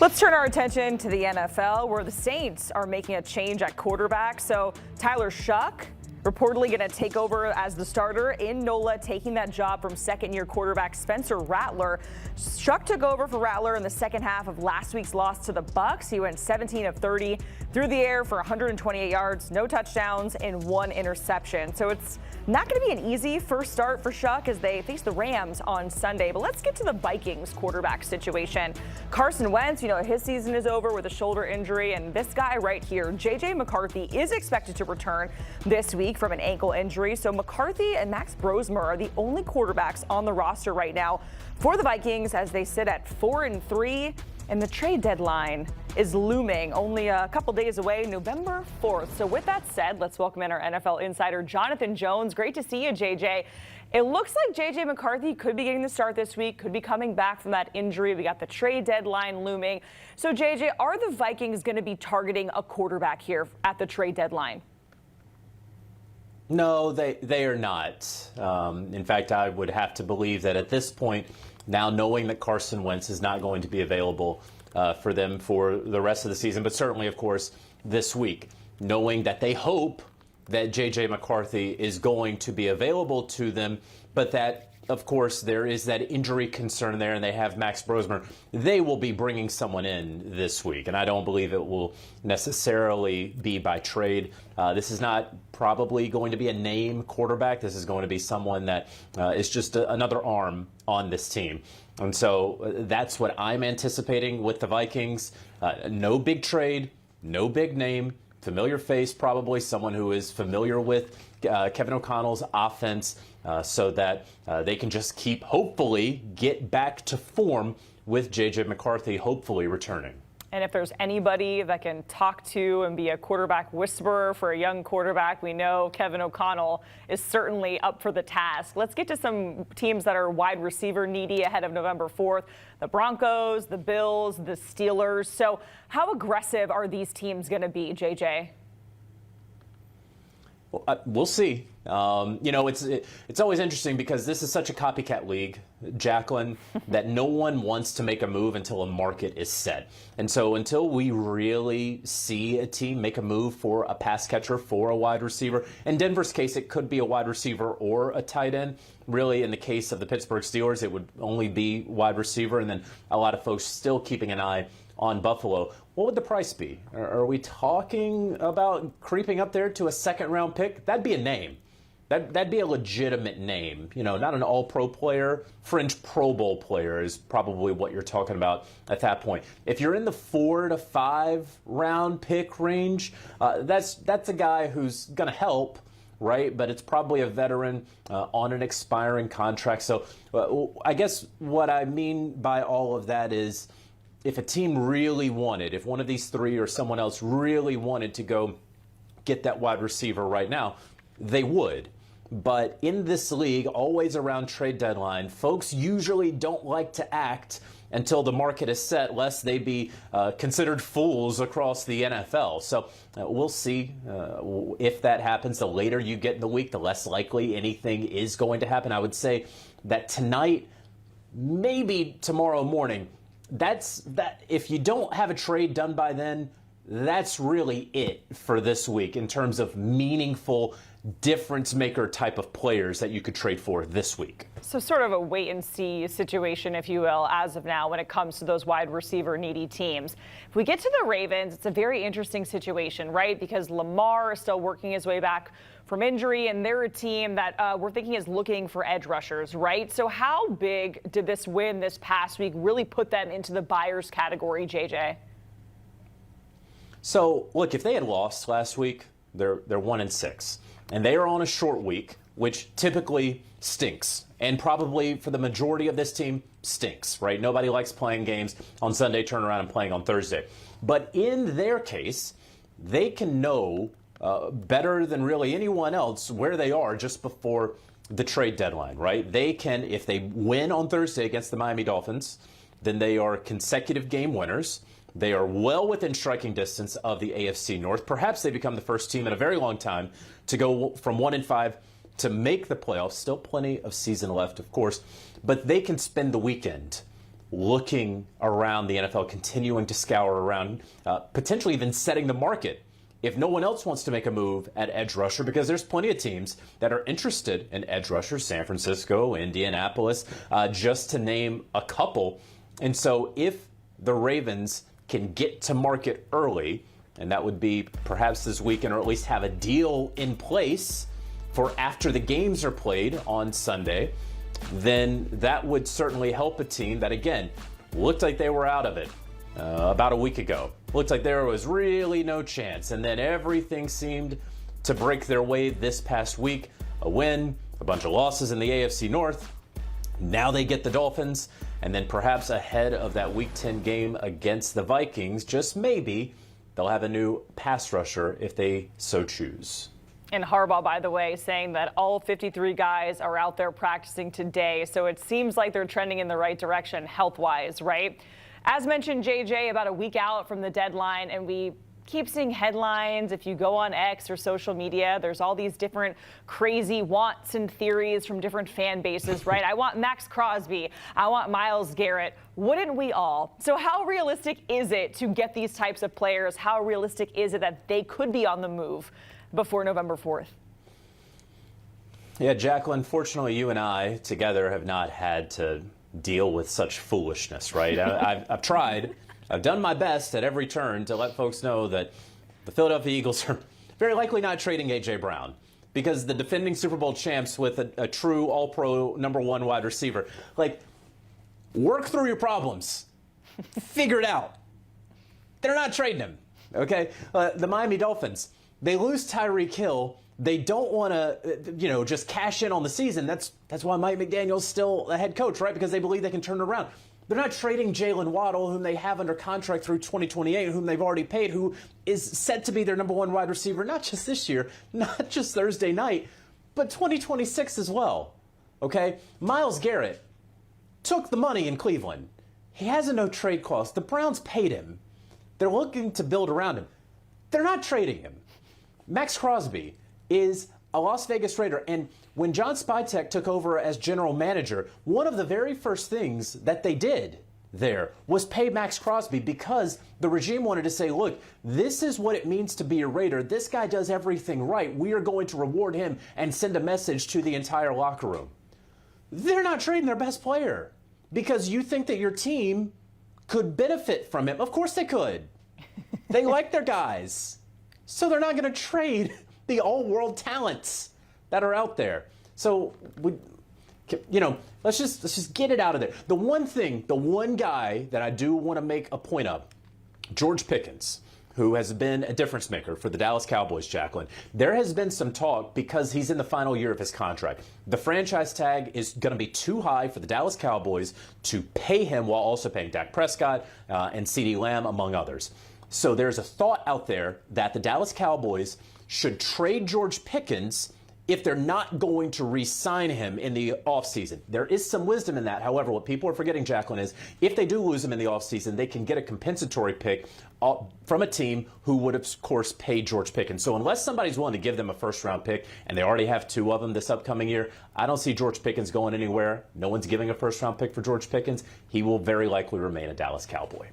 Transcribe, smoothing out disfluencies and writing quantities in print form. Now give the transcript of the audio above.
Let's turn our attention to the NFL, where the Saints are making a change at quarterback. So Tyler Shuck reportedly going to take over as the starter in NOLA, taking that job from second-year quarterback Spencer Rattler. Shuck took over for Rattler in the second half of last week's loss to the Bucs. He went 17 of 30 through the air for 128 yards, no touchdowns, and 1 interception. So it's not going to be an easy first start for Shuck as they face the Rams on Sunday. But let's get to the Vikings quarterback situation. Carson Wentz, his season is over with a shoulder injury, and this guy right here, J.J. McCarthy, is expected to return this week from an ankle injury. So McCarthy and Max Brosmer are the only quarterbacks on the roster right now for the Vikings as they sit at 4-3, and the trade deadline is looming only a couple days away, November 4th. So with that said, let's welcome in our NFL insider, Jonathan Jones. Great to see you, JJ. It looks like J.J. McCarthy could be getting the start this week, could be coming back from that injury. We got the trade deadline looming. So JJ, are the Vikings going to be targeting a quarterback here at the trade deadline? No, they are not. In fact, I would have to believe that at this point, now knowing that Carson Wentz is not going to be available for them for the rest of the season, but certainly, of course, this week, knowing that they hope that J.J. McCarthy is going to be available to them, but that, of course, there is that injury concern there, and they have Max Brosmer. They will be bringing someone in this week, and I don't believe it will necessarily be by trade. This is not probably going to be a name quarterback. This is going to be someone that is just another arm on this team. And so that's what I'm anticipating with the Vikings. No big trade, no big name. Familiar face, probably someone who is familiar with Kevin O'Connell's offense so that they can just hopefully get back to form with J.J. McCarthy, hopefully returning. And if there's anybody that can talk to and be a quarterback whisperer for a young quarterback, we know Kevin O'Connell is certainly up for the task. Let's get to some teams that are wide receiver needy ahead of November 4th. The Broncos, the Bills, the Steelers. So how aggressive are these teams going to be, JJ? Well, we'll see. It's always interesting because this is such a copycat league, Jacqueline, that no one wants to make a move until a market is set. And so until we really see a team make a move for a pass catcher, for a wide receiver, in Denver's case, it could be a wide receiver or a tight end. Really, in the case of the Pittsburgh Steelers, it would only be wide receiver, and then a lot of folks still keeping an eye on Buffalo. What would the price be? Are we talking about creeping up there to a second-round pick? That'd be a name. That'd be a legitimate name. Not an all-pro player. Fringe Pro Bowl player is probably what you're talking about at that point. If you're in the 4 to 5 round pick range, that's a guy who's going to help, right? But it's probably a veteran on an expiring contract. So I guess what I mean by all of that is if a team really wanted, if one of these three or someone else really wanted to go get that wide receiver right now, they would. But in this league, always around trade deadline, folks usually don't like to act until the market is set, lest they be considered fools across the NFL. So we'll see if that happens. The later you get in the week, the less likely anything is going to happen. I would say that tonight, maybe tomorrow morning, that if you don't have a trade done by then, that's really it for this week in terms of meaningful difference maker type of players that you could trade for this week. So sort of a wait and see situation, if you will, as of now when it comes to those wide receiver needy teams. If we get to the Ravens, it's a very interesting situation, right? Because Lamar is still working his way back from injury, and they're a team that we're thinking is looking for edge rushers, right? So how big did this win this past week really put them into the buyers category, JJ? So look, if they had lost last week, they're 1-6. And they are on a short week, which typically stinks. And probably for the majority of this team, stinks, right? Nobody likes playing games on Sunday, turn around and playing on Thursday. But in their case, they can know better than really anyone else where they are just before the trade deadline, right? They can, if they win on Thursday against the Miami Dolphins, then they are consecutive game winners. They are well within striking distance of the AFC North. Perhaps they become the first team in a very long time to go from 1-5 to make the playoffs. Still plenty of season left, of course. But they can spend the weekend looking around the NFL, continuing to scour around, potentially even setting the market if no one else wants to make a move at edge rusher, because there's plenty of teams that are interested in edge rushers, San Francisco, Indianapolis, just to name a couple. And so if the Ravens can get to market early, and that would be perhaps this weekend, or at least have a deal in place for after the games are played on Sunday, then that would certainly help a team that, again, looked like they were out of it about a week ago. Looked like there was really no chance, and then everything seemed to break their way this past week. A win, a bunch of losses in the AFC North. Now they get the Dolphins, and then perhaps ahead of that Week 10 game against the Vikings, just maybe, they'll have a new pass rusher if they so choose. And Harbaugh, by the way, saying that all 53 guys are out there practicing today. So it seems like they're trending in the right direction health-wise, right? As mentioned, JJ, about a week out from the deadline, and we keep seeing headlines. If you go on X or social media, there's all these different crazy wants and theories from different fan bases, right? I want Max Crosby. I want Myles Garrett. Wouldn't we all? So how realistic is it to get these types of players? How realistic is it that they could be on the move before November 4th? Yeah, Jacqueline, fortunately, you and I together have not had to deal with such foolishness, right? I've tried. I've done my best at every turn to let folks know that the Philadelphia Eagles are very likely not trading A.J. Brown, because the defending Super Bowl champs with a true all-pro #1 wide receiver, like, work through your problems. Figure it out. They're not trading him, okay? The Miami Dolphins, they lose Tyreek Hill. They don't want to, just cash in on the season. That's why Mike McDaniel's still the head coach, right? Because they believe they can turn it around. They're not trading Jalen Waddle, whom they have under contract through 2028, whom they've already paid, who is set to be their #1 wide receiver, not just this year, not just Thursday night, but 2026 as well, okay? Myles Garrett took the money in Cleveland. He has a no-trade clause. The Browns paid him. They're looking to build around him. They're not trading him. Max Crosby is a Las Vegas Raider, and when John Spytek took over as general manager, one of the very first things that they did there was pay Max Crosby, because the regime wanted to say, look, this is what it means to be a Raider. This guy does everything right. We are going to reward him and send a message to the entire locker room. They're not trading their best player because you think that your team could benefit from him. Of course they could. They like their guys. So they're not going to trade the all-world talents that are out there. So, let's just get it out of there. The one guy that I do want to make a point of, George Pickens, who has been a difference maker for the Dallas Cowboys, Jacqueline. There has been some talk, because he's in the final year of his contract. The franchise tag is going to be too high for the Dallas Cowboys to pay him while also paying Dak Prescott and CeeDee Lamb, among others. So there's a thought out there that the Dallas Cowboys should trade George Pickens if they're not going to re-sign him in the offseason. There is some wisdom in that. However, what people are forgetting, Jacqueline, is if they do lose him in the offseason, they can get a compensatory pick from a team who would, of course, pay George Pickens. So unless somebody's willing to give them a first-round pick, and they already have 2 of them this upcoming year, I don't see George Pickens going anywhere. No one's giving a first-round pick for George Pickens. He will very likely remain a Dallas Cowboy.